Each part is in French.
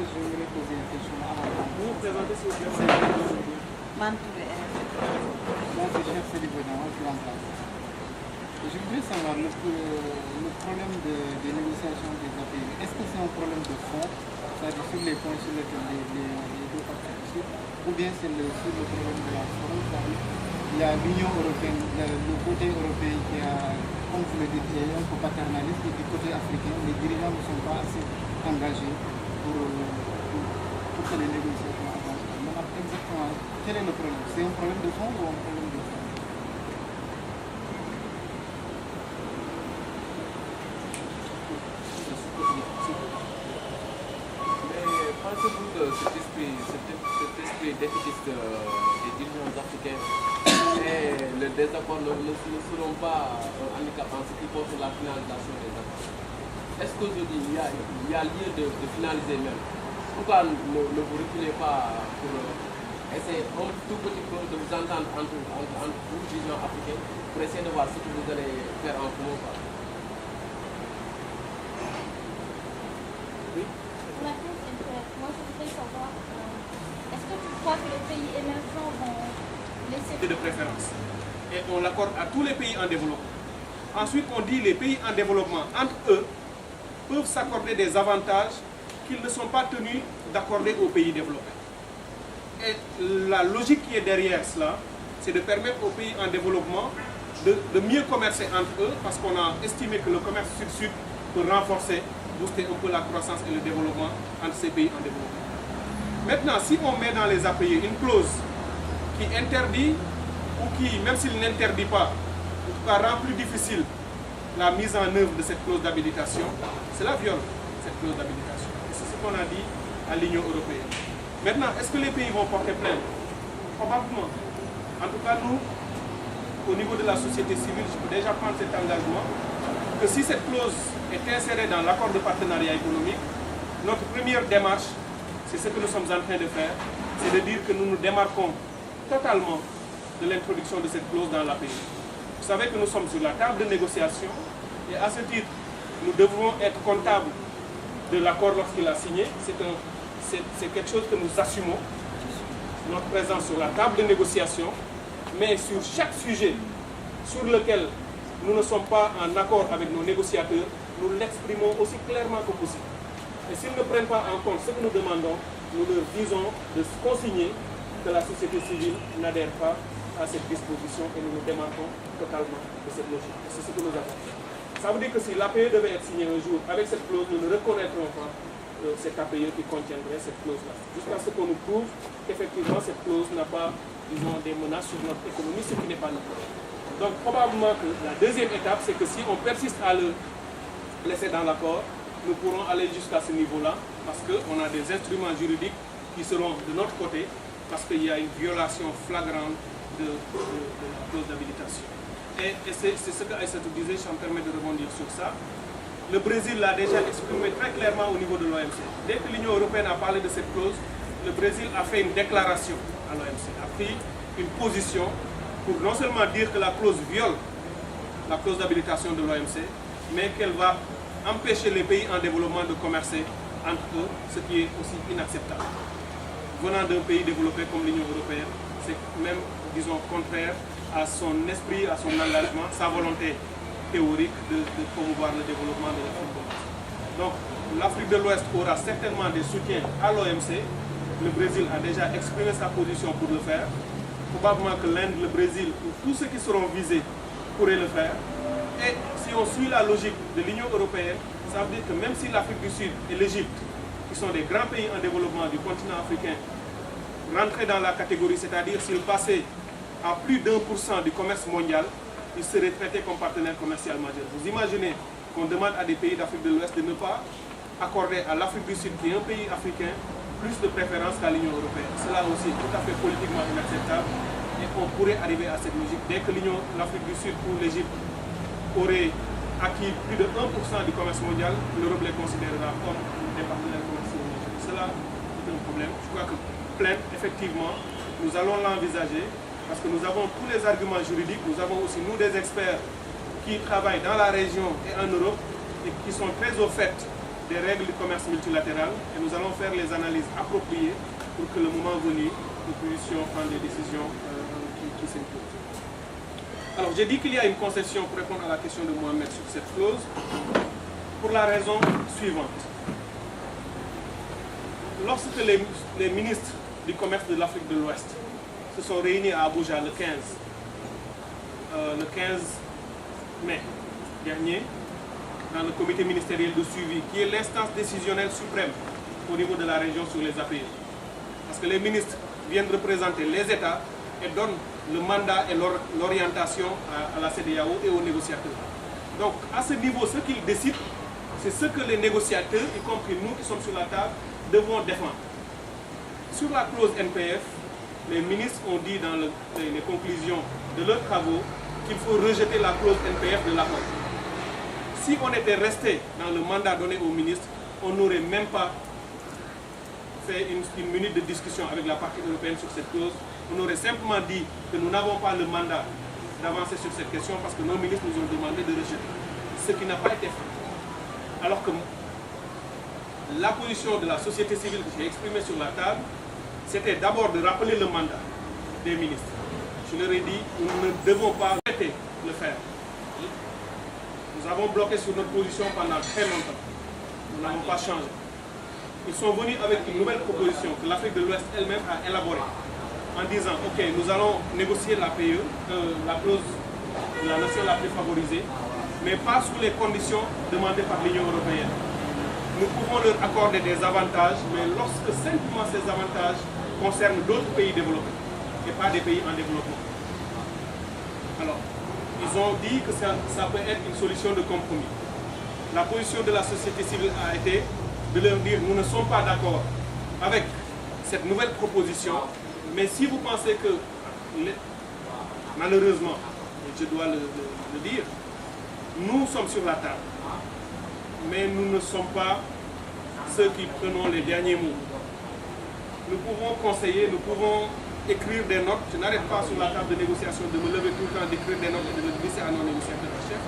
je voulais poser une question à la fin. Vous vous présentez s'il vous plaît. Moi, c'est cher, c'est libre dans je suis en place. Je voudrais savoir le problème de négociation des API. Est-ce que c'est un problème de fond, c'est-à-dire sur les points sur lesquels les deux parties discutent, ou bien c'est sur le problème de la forme, c'est-à-dire il y a l'Union européenne, le côté européen qui a, comme vous le dites, un peu paternaliste, et du côté africain, les dirigeants ne sont pas assez engagés pour que les négociations avancent. Donc, exactement, quel est le problème? C'est un problème de fond ou un problème de fond? Pensez-vous que cet esprit déficitiste des dirigeants africains et le désaccord ne seront pas handicapants en ce qui concerne la finalisation des accords? Est-ce qu'aujourd'hui il y a lieu de finaliser même? Pourquoi ne vous reculez pas pour essayer un tout petit peu de vous entendre entre vous, dirigeants africains, pour essayer de voir ce que vous allez faire en commun? Oui. Moi, je voudrais savoir, est-ce que tu crois que les pays émergents vont laisser... De préférence. Et on l'accorde à tous les pays en développement. Ensuite, on dit les pays en développement, entre eux, peuvent s'accorder des avantages qu'ils ne sont pas tenus d'accorder aux pays développés. Et la logique qui est derrière cela, c'est de permettre aux pays en développement de mieux commercer entre eux, parce qu'on a estimé que le commerce sud-sud peut renforcer, booster un peu la croissance et le développement entre ces pays en développement. Maintenant, si on met dans les API une clause qui interdit, ou qui, même s'il n'interdit pas, en tout cas rend plus difficile la mise en œuvre de cette clause d'habilitation, cela viole cette clause d'habilitation. Et c'est ce qu'on a dit à l'Union européenne. Maintenant, est-ce que les pays vont porter plainte? Probablement. En tout cas, nous, au niveau de la société civile, je peux déjà prendre cet engagement que si cette clause est insérée dans l'accord de partenariat économique, notre première démarche, c'est ce que nous sommes en train de faire, c'est de dire que nous nous démarquons totalement de l'introduction de cette clause dans l'API. Vous savez que nous sommes sur la table de négociation et à ce titre, nous devrons être comptables de l'accord lorsqu'il a signé. C'est quelque chose que nous assumons, notre présence sur la table de négociation, mais sur chaque sujet sur lequel nous ne sommes pas en accord avec nos négociateurs, nous l'exprimons aussi clairement que possible. Et s'ils ne prennent pas en compte ce que nous demandons, nous leur disons de consigner que la société civile n'adhère pas à cette disposition et nous nous démarquons totalement de cette logique. Et c'est ce que nous avons fait. Ça veut dire que si l'APE devait être signé un jour avec cette clause, nous ne reconnaîtrons pas cet APE qui contiendrait cette clause-là. Jusqu'à ce qu'on nous prouve qu'effectivement cette clause n'a pas, disons, des menaces sur notre économie, ce qui n'est pas le cas. Donc probablement que la deuxième étape, c'est que si on persiste à le laisser dans l'accord, nous pourrons aller jusqu'à ce niveau-là, parce qu'on a des instruments juridiques qui seront de notre côté, parce qu'il y a une violation flagrante de la clause d'habilitation. Et c'est ce que Aïssatou disait, je me permets de rebondir sur ça. Le Brésil l'a déjà exprimé très clairement au niveau de l'OMC. Dès que l'Union européenne a parlé de cette clause, le Brésil a fait une déclaration à l'OMC, a pris une position pour non seulement dire que la clause viole la clause d'habilitation de l'OMC, mais qu'elle va empêcher les pays en développement de commercer entre eux, ce qui est aussi inacceptable. Venant d'un pays développé comme l'Union européenne, c'est même, disons, contraire à son esprit, à son engagement, sa volonté théorique de promouvoir le développement de l'Afrique de l'Ouest. Donc, l'Afrique de l'Ouest aura certainement des soutiens à l'OMC. Le Brésil a déjà exprimé sa position pour le faire. Probablement que l'Inde, le Brésil, ou tous ceux qui seront visés pourraient le faire. Et si on suit la logique de l'Union européenne, ça veut dire que même si l'Afrique du Sud et l'Égypte, qui sont des grands pays en développement du continent africain, rentraient dans la catégorie, c'est-à-dire s'ils passaient à plus d'1% du commerce mondial, ils seraient traités comme partenaires commerciaux majeurs. Vous imaginez qu'on demande à des pays d'Afrique de l'Ouest de ne pas accorder à l'Afrique du Sud, qui est un pays africain, plus de préférence qu'à l'Union européenne. Cela aussi est tout à fait politiquement inacceptable et on pourrait arriver à cette logique. Dès que l'Afrique du Sud ou l'Égypte aurait acquis plus de 1% du commerce mondial, l'Europe les considérera comme des partenaires commerciaux majeurs. Cela est un problème. Je crois que plainte, effectivement, nous allons l'envisager parce que nous avons tous les arguments juridiques, nous avons aussi nous des experts qui travaillent dans la région et en Europe et qui sont très au fait des règles du commerce multilatéral et nous allons faire les analyses appropriées pour que le moment venu, nous puissions prendre des décisions qui s'imposent. Alors j'ai dit qu'il y a une concession pour répondre à la question de Mohamed sur cette clause pour la raison suivante. Lorsque les ministres du commerce de l'Afrique de l'Ouest se sont réunis à Abuja le 15 mai dernier, dans le comité ministériel de suivi, qui est l'instance décisionnelle suprême au niveau de la région sur les APE. Parce que les ministres viennent représenter les États et donnent le mandat et l'orientation à la CEDEAO et aux négociateurs. Donc, à ce niveau, ce qu'ils décident, c'est ce que les négociateurs, y compris nous qui sommes sur la table, devons défendre. Sur la clause NPF, les ministres ont dit dans les conclusions de leurs travaux qu'il faut rejeter la clause NPF de l'accord. Si on était resté dans le mandat donné aux ministres, on n'aurait même pas fait une minute de discussion avec la partie européenne sur cette clause. On aurait simplement dit que nous n'avons pas le mandat d'avancer sur cette question parce que nos ministres nous ont demandé de rejeter. Ce qui n'a pas été fait. Alors que la position de la société civile que j'ai exprimée sur la table, c'était d'abord de rappeler le mandat des ministres. Je leur ai dit, nous ne devons pas arrêter de le faire. Nous avons bloqué sur notre position pendant très longtemps. Nous n'avons pas changé. Ils sont venus avec une nouvelle proposition que l'Afrique de l'Ouest elle-même a élaborée en disant, ok, nous allons négocier la PE, la clause de la nation la plus favorisée, mais pas sous les conditions demandées par l'Union européenne. Nous pouvons leur accorder des avantages, mais lorsque simplement ces avantages concernent d'autres pays développés et pas des pays en développement. Alors, ils ont dit que ça peut être une solution de compromis. La position de la société civile a été de leur dire, nous ne sommes pas d'accord avec cette nouvelle proposition, mais si vous pensez que, malheureusement, je dois le dire, nous sommes sur la table, mais nous ne sommes pas ceux qui prenons les derniers mots. Nous pouvons conseiller, nous pouvons écrire des notes. Je n'arrête pas sur la table de négociation de me lever tout le temps, d'écrire des notes et de le glisser à nos négociateurs en chef.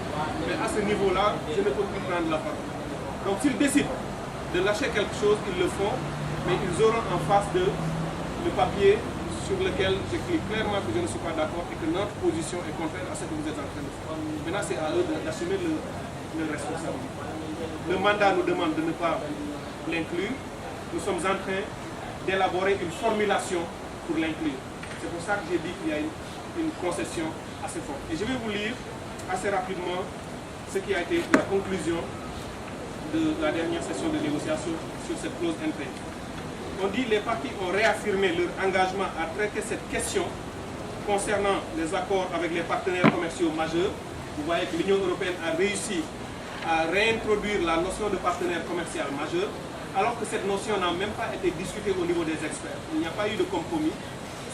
Mais à ce niveau-là, je ne peux plus prendre la parole. Donc s'ils décident de lâcher quelque chose, ils le font, mais ils auront en face d'eux le papier sur lequel j'écris clairement que je ne suis pas d'accord et que notre position est contraire à ce que vous êtes en train de faire. Maintenant, c'est à eux d'assumer le responsabilité. Le mandat nous demande de ne pas l'inclure. Nous sommes en train d'élaborer une formulation pour l'inclure. C'est pour ça que j'ai dit qu'il y a une concession assez forte. Et je vais vous lire assez rapidement ce qui a été la conclusion de la dernière session de négociation sur cette clause NPF. On dit que les parties ont réaffirmé leur engagement à traiter cette question concernant les accords avec les partenaires commerciaux majeurs. Vous voyez que l'Union européenne a réussi à réintroduire la notion de partenaire commercial majeur, alors que cette notion n'a même pas été discutée au niveau des experts. Il n'y a pas eu de compromis.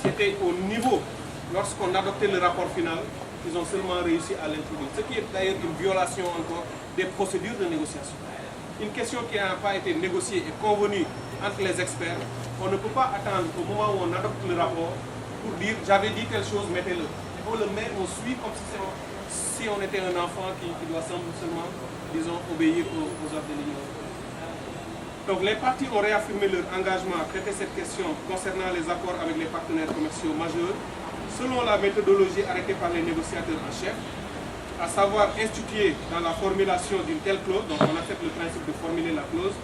C'était au niveau, lorsqu'on adoptait le rapport final, ils ont seulement réussi à l'introduire. Ce qui est d'ailleurs une violation encore des procédures de négociation. Une question qui n'a pas été négociée et convenue entre les experts, on ne peut pas attendre au moment où on adopte le rapport pour dire j'avais dit telle chose, mettez-le. On le met, on suit comme si on était un enfant qui doit seulement, disons, obéir aux ordres de l'Union européenne. Donc les parties ont réaffirmé leur engagement à traiter cette question concernant les accords avec les partenaires commerciaux majeurs selon la méthodologie arrêtée par les négociateurs en chef, à savoir instituer dans la formulation d'une telle clause, donc on accepte le principe de formuler la clause,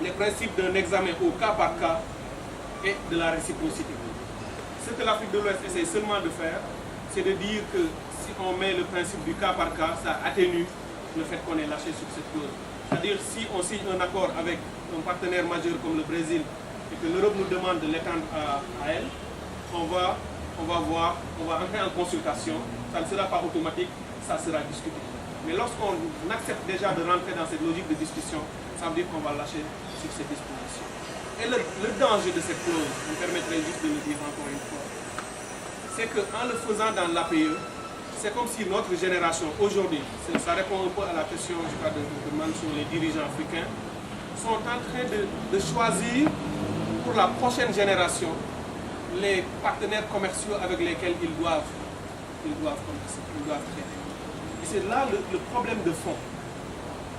les principes d'un examen au cas par cas et de la réciprocité. Ce que l'Afrique de l'Ouest essaie seulement de faire, c'est de dire que si on met le principe du cas par cas, ça atténue le fait qu'on est lâché sur cette clause. C'est-à-dire si on signe un accord avec un partenaire majeur comme le Brésil et que l'Europe nous demande de l'étendre à elle, on va entrer en consultation, ça ne sera pas automatique, ça sera discuté. Mais lorsqu'on accepte déjà de rentrer dans cette logique de discussion, ça veut dire qu'on va lâcher sur ces dispositions. Et le danger de cette clause, vous me permettrez juste de le dire encore une fois, c'est qu'en le faisant dans l'APE, c'est comme si notre génération aujourd'hui, ça répond un peu à la question du cas de sur les dirigeants africains, sont en train de choisir pour la prochaine génération les partenaires commerciaux avec lesquels ils doivent traiter. Et c'est là le problème de fond.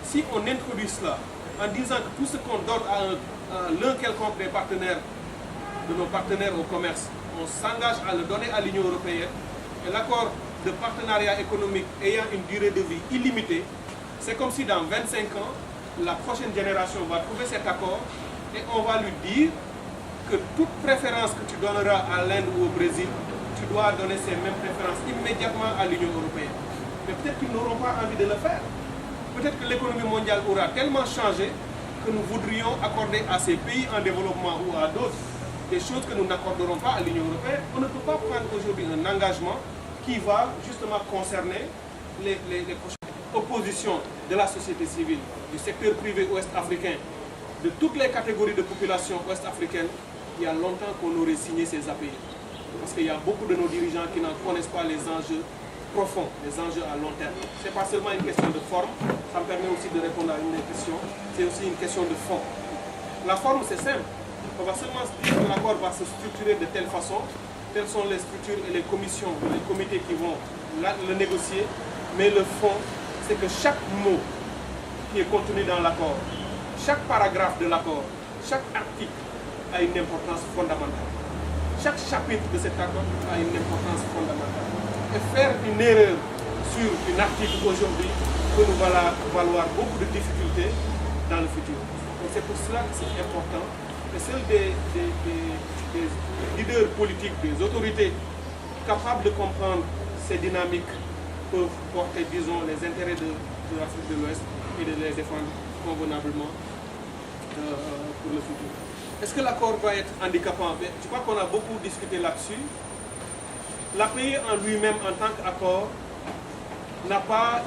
si on introduit cela en disant que tout ce qu'on donne à l'un quelconque des partenaires, de nos partenaires au commerce, on s'engage à le donner à l'Union européenne, et l'accord de partenariat économique ayant une durée de vie illimitée, c'est comme si dans 25 ans, la prochaine génération va trouver cet accord et on va lui dire que toute préférence que tu donneras à l'Inde ou au Brésil, tu dois donner ces mêmes préférences immédiatement à l'Union européenne. Mais peut-être qu'ils n'auront pas envie de le faire. Peut-être que l'économie mondiale aura tellement changé que nous voudrions accorder à ces pays en développement ou à d'autres des choses que nous n'accorderons pas à l'Union européenne. On ne peut pas prendre aujourd'hui un engagement qui va justement concerner les prochaines oppositions de la société civile, du secteur privé ouest-africain, de toutes les catégories de population ouest-africaine. Il y a longtemps qu'on aurait signé ces API. Parce qu'il y a beaucoup de nos dirigeants qui n'en connaissent pas les enjeux profonds, les enjeux à long terme. Ce n'est pas seulement une question de forme, ça me permet aussi de répondre à une des questions, c'est aussi une question de fond. La forme, c'est simple. On va seulement dire que l'accord va se structurer de telle façon, telles sont les structures et les commissions, les comités qui vont le négocier, mais le fond, c'est que chaque mot qui est contenu dans l'accord, chaque paragraphe de l'accord, chaque article a une importance fondamentale. Chaque chapitre de cet accord a une importance fondamentale. Et faire une erreur sur un article aujourd'hui peut nous valoir beaucoup de difficultés dans le futur. Donc c'est pour cela que c'est important que seuls des leaders politiques, des autorités capables de comprendre ces dynamiques peuvent porter, disons, les intérêts de l'Afrique de l'Ouest et de les défendre convenablement pour le futur. Est-ce que l'accord va être handicapant? Je crois qu'on a beaucoup discuté là-dessus. L'API en lui-même, en tant qu'accord, n'a pas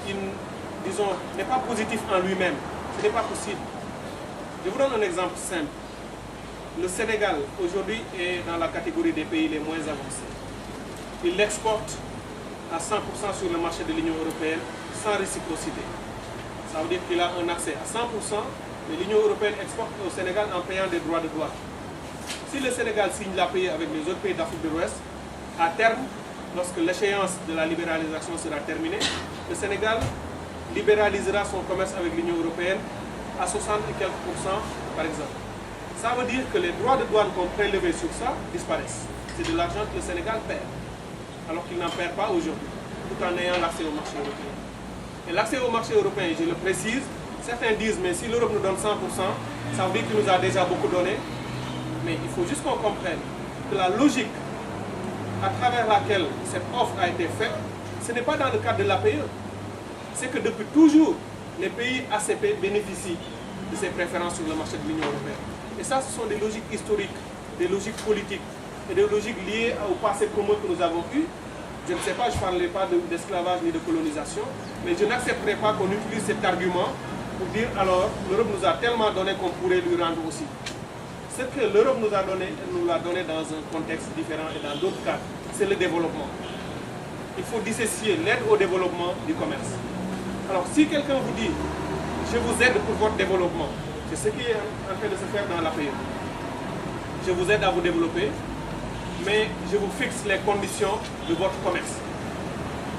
n'est pas positif en lui-même. Ce n'est pas possible. Je vous donne un exemple simple. Le Sénégal, aujourd'hui, est dans la catégorie des pays les moins avancés. Il exporte à 100% sur le marché de l'Union européenne sans réciprocité. Ça veut dire qu'il a un accès à 100%, mais l'Union européenne exporte au Sénégal en payant des droits de douane. Si le Sénégal signe l'API avec les autres pays d'Afrique de l'Ouest, à terme, lorsque l'échéance de la libéralisation sera terminée, le Sénégal libéralisera son commerce avec l'Union européenne à 60 et quelques %, par exemple. Ça veut dire que les droits de douane qu'on prélevait sur ça disparaissent. C'est de l'argent que le Sénégal perd, alors qu'il n'en perd pas aujourd'hui, tout en ayant l'accès au marché européen. Et l'accès au marché européen, je le précise, certains disent, mais si l'Europe nous donne 100%, ça veut dire qu'il nous a déjà beaucoup donné. Mais il faut juste qu'on comprenne que la logique à travers laquelle cette offre a été faite, ce n'est pas dans le cadre de l'APE. C'est que depuis toujours, les pays ACP bénéficient de ces préférences sur le marché de l'Union européenne. Et ça, ce sont des logiques historiques, des logiques politiques et des logiques liées au passé commun que nous avons eu. Je ne sais pas, je ne parlais pas d'esclavage ni de colonisation, mais je n'accepterai pas qu'on utilise cet argument pour dire alors l'Europe nous a tellement donné qu'on pourrait lui rendre aussi. Ce que l'Europe nous l'a donné dans un contexte différent et dans d'autres cas, c'est le développement. Il faut dissocier l'aide au développement du commerce. Alors si quelqu'un vous dit je vous aide pour votre développement, c'est ce qui est en train de se faire dans l'APE. Je vous aide à vous développer, mais je vous fixe les conditions de votre commerce.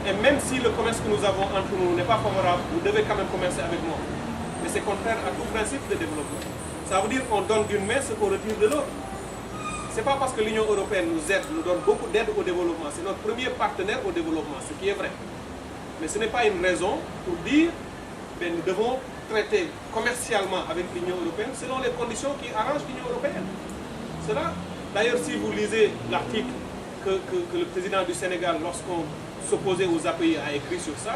Et même si le commerce que nous avons entre nous n'est pas favorable, vous devez quand même commercer avec moi. Mais c'est contraire à tout principe de développement. Ça veut dire qu'on donne d'une main ce qu'on retire de l'autre. Ce n'est pas parce que l'Union européenne nous aide, nous donne beaucoup d'aide au développement. C'est notre premier partenaire au développement, ce qui est vrai. Mais ce n'est pas une raison pour dire que nous devons traiter commercialement avec l'Union européenne selon les conditions qui arrangent l'Union européenne. Cela, d'ailleurs, si vous lisez l'article que le président du Sénégal, lorsqu'on s'opposait aux API, a écrit sur ça,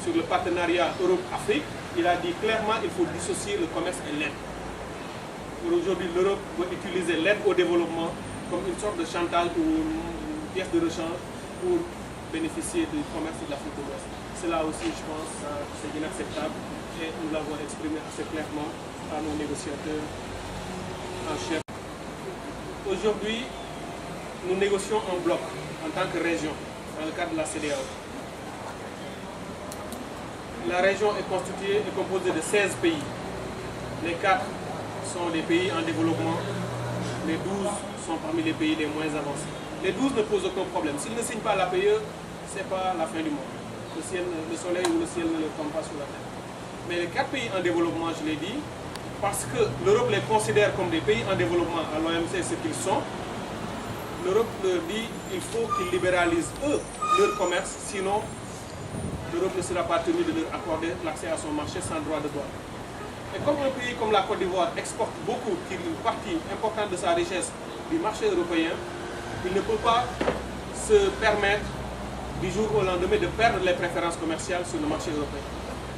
sur le partenariat Europe-Afrique, il a dit clairement qu'il faut dissocier le commerce et l'aide. Aujourd'hui, l'Europe doit utiliser l'aide au développement comme une sorte de chantage ou une pièce de rechange pour bénéficier du commerce de l'Afrique de l'Ouest. Cela aussi, je pense, c'est inacceptable et nous l'avons exprimé assez clairement à nos négociateurs en chef. Aujourd'hui, nous négocions en bloc, en tant que région, dans le cadre de la CEDEAO. La région est constituée et composée de 16 pays. Les 4 sont des pays en développement, les 12 sont parmi les pays les moins avancés. Les 12 ne posent aucun problème. S'ils ne signent pas l'APE, ce n'est pas la fin du monde. Le soleil ou le ciel ne le tombe pas sur la tête. Mais les 4 pays en développement, je l'ai dit, parce que l'Europe les considère comme des pays en développement à l'OMC, ce qu'ils sont, l'Europe leur dit qu'il faut qu'ils libéralisent eux leur commerce, sinon l'Europe ne sera pas tenue de leur accorder l'accès à son marché sans droit de douane. Et comme un pays comme la Côte d'Ivoire exporte beaucoup, une partie importante de sa richesse du marché européen, il ne peut pas se permettre du jour au lendemain de perdre les préférences commerciales sur le marché européen.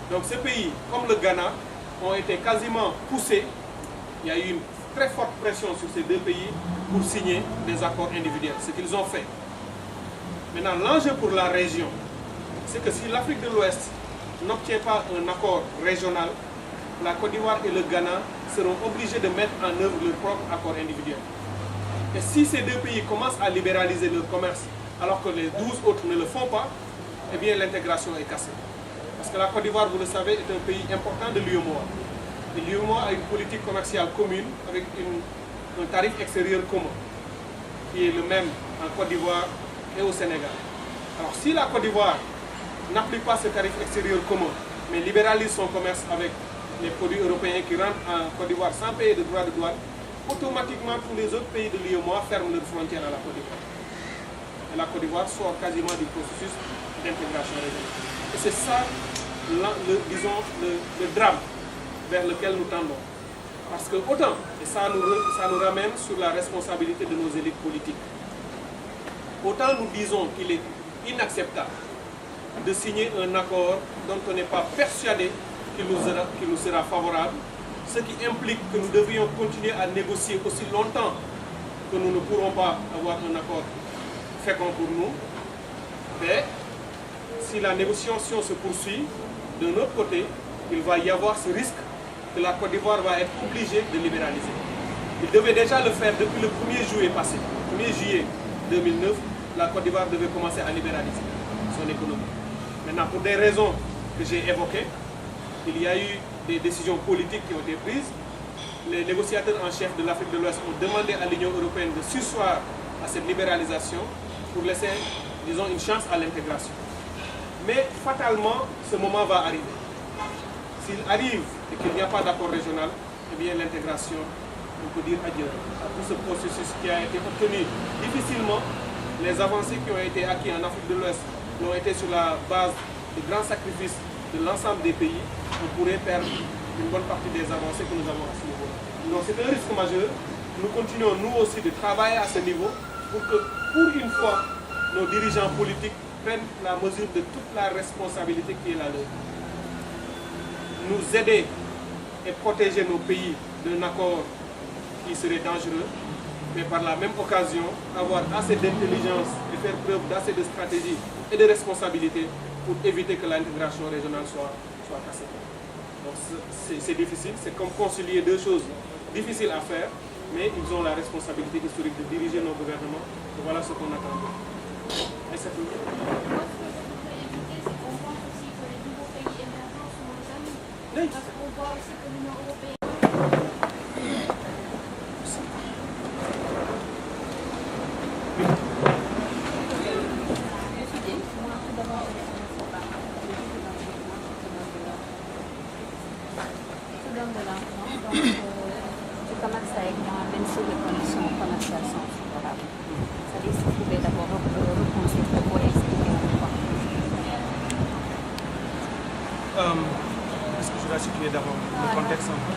Donc ces pays, comme le Ghana, ont été quasiment poussés. Il y a eu une très forte pression sur ces 2 pays pour signer des accords individuels, ce qu'ils ont fait. Maintenant, l'enjeu pour la région, c'est que si l'Afrique de l'Ouest n'obtient pas un accord régional, la Côte d'Ivoire et le Ghana seront obligés de mettre en œuvre leur propre accord individuel. Et si ces 2 pays commencent à libéraliser leur commerce alors que les 12 autres ne le font pas, eh bien l'intégration est cassée. Parce que la Côte d'Ivoire, vous le savez, est un pays important de l'UEMOA. Et l'UEMOA a une politique commerciale commune avec un tarif extérieur commun, qui est le même en Côte d'Ivoire et au Sénégal. Alors si la Côte d'Ivoire n'applique pas ce tarif extérieur commun, mais libéralise son commerce avec les produits européens qui rentrent en Côte d'Ivoire sans payer de droits de douane, automatiquement tous les autres pays de l'UEMOA ferment leurs frontières à la Côte d'Ivoire. Et la Côte d'Ivoire sort quasiment du processus d'intégration régionale. Et c'est ça, le drame vers lequel nous tendons. Parce que autant, et ça nous ramène sur la responsabilité de nos élites politiques, autant nous disons qu'il est inacceptable de signer un accord dont on n'est pas persuadé qu'il nous sera favorable, ce qui implique que nous devrions continuer à négocier aussi longtemps que nous ne pourrons pas avoir un accord fécond pour nous. Mais si la négociation se poursuit, de notre côté, il va y avoir ce risque que la Côte d'Ivoire va être obligée de libéraliser. Il devait déjà le faire depuis le 1er juillet passé. Le 1er juillet 2009, la Côte d'Ivoire devait commencer à libéraliser son économie. Maintenant, pour des raisons que j'ai évoquées, il y a eu des décisions politiques qui ont été prises. Les négociateurs en chef de l'Afrique de l'Ouest ont demandé à l'Union européenne de surseoir à cette libéralisation pour laisser, disons, une chance à l'intégration. Mais fatalement, ce moment va arriver. S'il arrive et qu'il n'y a pas d'accord régional, eh bien l'intégration, on peut dire adieu à tout ce processus qui a été obtenu difficilement. Les avancées qui ont été acquises en Afrique de l'Ouest l'ont été sur la base de grands sacrifices de l'ensemble des pays. On pourrait perdre une bonne partie des avancées que nous avons à ce niveau. Donc c'est un risque majeur. Nous continuons, nous aussi, de travailler à ce niveau pour que, pour une fois, nos dirigeants politiques prennent la mesure de toute la responsabilité qui est la leur. Nous aider et protéger nos pays d'un accord qui serait dangereux, mais par la même occasion, avoir assez d'intelligence et faire preuve d'assez de stratégie et de responsabilité pour éviter que l'intégration régionale soit cassée. Donc c'est difficile, c'est comme concilier 2 choses difficiles à faire, mais ils ont la responsabilité historique de diriger nos gouvernements. Et voilà ce qu'on attend. Et c'est tout. Moi, ce que je voudrais éviter, c'est qu'on pense aussi que les nouveaux pays émergents sont nos amis. Oui. Parce qu'on voit aussi que l'Union européenne... Est-ce que je dois situer d'abord le contexte un peu?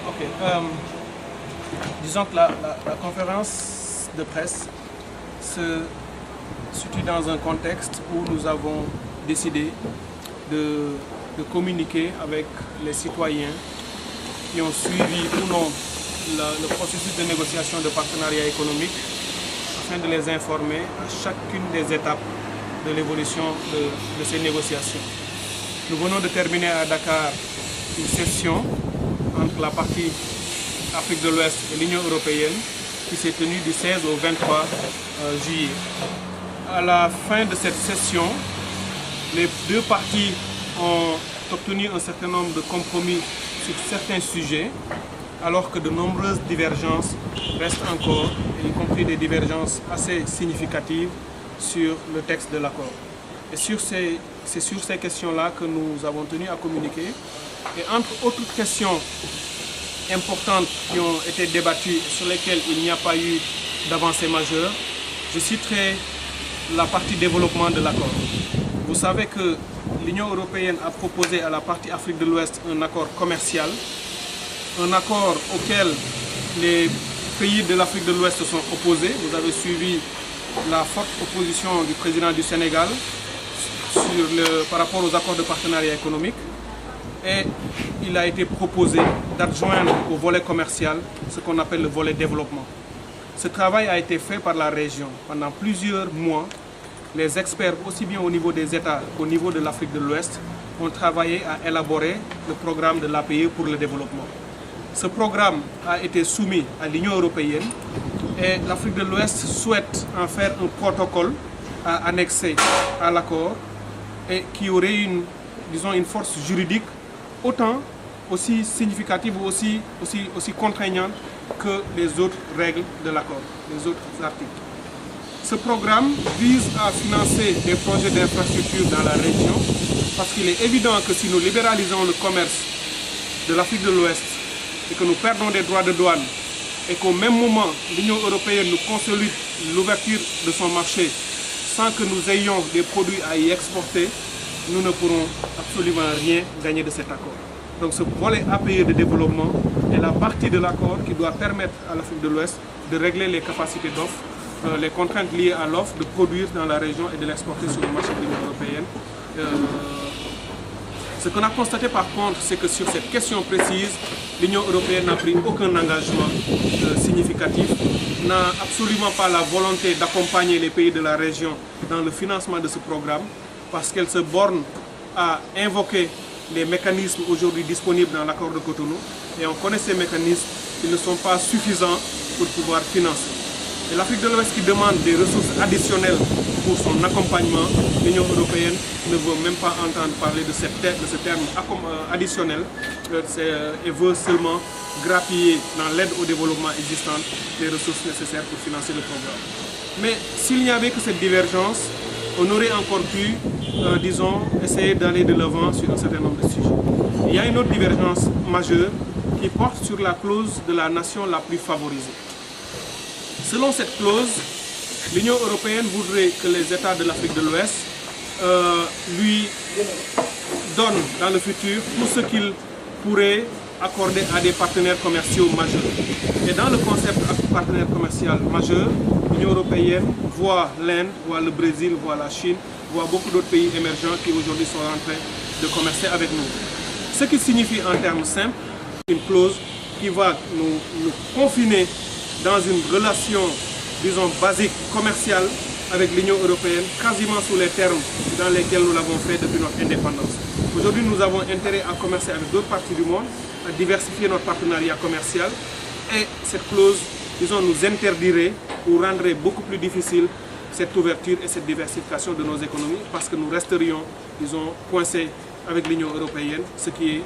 Ok. Disons que la conférence de presse se situe dans un contexte où nous avons décidé de communiquer avec les citoyens qui ont suivi ou non le processus de négociation de partenariat économique afin de les informer à chacune des étapes de l'évolution de ces négociations. Nous venons de terminer à Dakar une session entre la partie Afrique de l'Ouest et l'Union européenne qui s'est tenue du 16 au 23 juillet. À la fin de cette session, les 2 parties ont obtenu un certain nombre de compromis sur certains sujets, alors que de nombreuses divergences restent encore, y compris des divergences assez significatives sur le texte de l'accord. Et sur ces c'est sur ces questions-là que nous avons tenu à communiquer. Et entre autres questions importantes qui ont été débattues, sur lesquelles il n'y a pas eu d'avancée majeure, je citerai la partie développement de l'accord. Vous savez que l'Union européenne a proposé à la partie Afrique de l'Ouest un accord commercial, un accord auquel les pays de l'Afrique de l'Ouest se sont opposés. Vous avez suivi la forte opposition du président du Sénégal par rapport aux accords de partenariat économique. Et il a été proposé d'adjoindre au volet commercial ce qu'on appelle le volet développement. Ce travail a été fait par la région. Pendant plusieurs mois, les experts, aussi bien au niveau des États qu'au niveau de l'Afrique de l'Ouest, ont travaillé à élaborer le programme de l'APE pour le développement. Ce programme a été soumis à l'Union européenne et l'Afrique de l'Ouest souhaite en faire un protocole à annexer à l'accord et qui aurait une force juridique autant aussi significative ou aussi contraignante que les autres règles de l'accord, les autres articles. Ce programme vise à financer des projets d'infrastructure dans la région parce qu'il est évident que si nous libéralisons le commerce de l'Afrique de l'Ouest et que nous perdons des droits de douane et qu'au même moment l'Union européenne nous consolide l'ouverture de son marché sans que nous ayons des produits à y exporter, nous ne pourrons absolument rien gagner de cet accord. Donc ce volet APE de développement est la partie de l'accord qui doit permettre à l'Afrique de l'Ouest de régler les capacités d'offre, les contraintes liées à l'offre, de produire dans la région et de l'exporter sur le marché de l'Union européenne. Ce qu'on a constaté par contre, c'est que sur cette question précise, l'Union européenne n'a pris aucun engagement significatif, n'a absolument pas la volonté d'accompagner les pays de la région dans le financement de ce programme, parce qu'elle se borne à invoquer les mécanismes aujourd'hui disponibles dans l'accord de Cotonou. Et on connaît ces mécanismes, ils ne sont pas suffisants pour pouvoir financer. Et l'Afrique de l'Ouest qui demande des ressources additionnelles pour son accompagnement, l'Union européenne ne veut même pas entendre parler de ce terme additionnel et veut seulement grappiller dans l'aide au développement existante les ressources nécessaires pour financer le programme. Mais s'il n'y avait que cette divergence, on aurait encore pu, essayer d'aller de l'avant sur un certain nombre de sujets. Il y a une autre divergence majeure qui porte sur la clause de la nation la plus favorisée. Selon cette clause, l'Union européenne voudrait que les États de l'Afrique de l'Ouest lui donnent dans le futur tout ce qu'ils pourraient accorder à des partenaires commerciaux majeurs. Et dans le concept partenaire commercial majeur, l'Union européenne voit l'Inde, voit le Brésil, voit la Chine, voit beaucoup d'autres pays émergents qui aujourd'hui sont en train de commercer avec nous. Ce qui signifie en termes simples une clause qui va nous confiner dans une relation, disons, basique, commerciale avec l'Union européenne, quasiment sous les termes dans lesquels nous l'avons fait depuis notre indépendance. Aujourd'hui, nous avons intérêt à commercer avec d'autres parties du monde, à diversifier notre partenariat commercial et cette clause, disons, nous interdirait ou rendrait beaucoup plus difficile cette ouverture et cette diversification de nos économies parce que nous resterions, disons, coincés avec l'Union européenne, ce qui est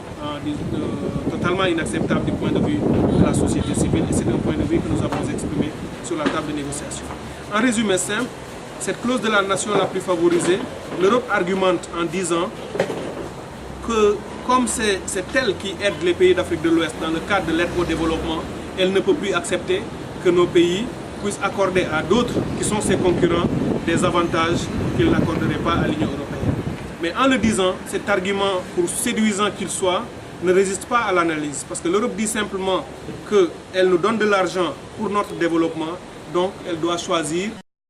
totalement inacceptable du point de vue de la société civile et c'est un point de vue que nous avons exprimé sur la table de négociation. En résumé simple, cette clause de la nation la plus favorisée, l'Europe argumente en disant que comme c'est elle qui aide les pays d'Afrique de l'Ouest dans le cadre de l'aide au développement, elle ne peut plus accepter que nos pays puissent accorder à d'autres qui sont ses concurrents des avantages qu'ils n'accorderaient pas à l'Union européenne. Mais en le disant, cet argument, pour séduisant qu'il soit, ne résiste pas à l'analyse. Parce que l'Europe dit simplement qu'elle nous donne de l'argent pour notre développement, donc elle doit choisir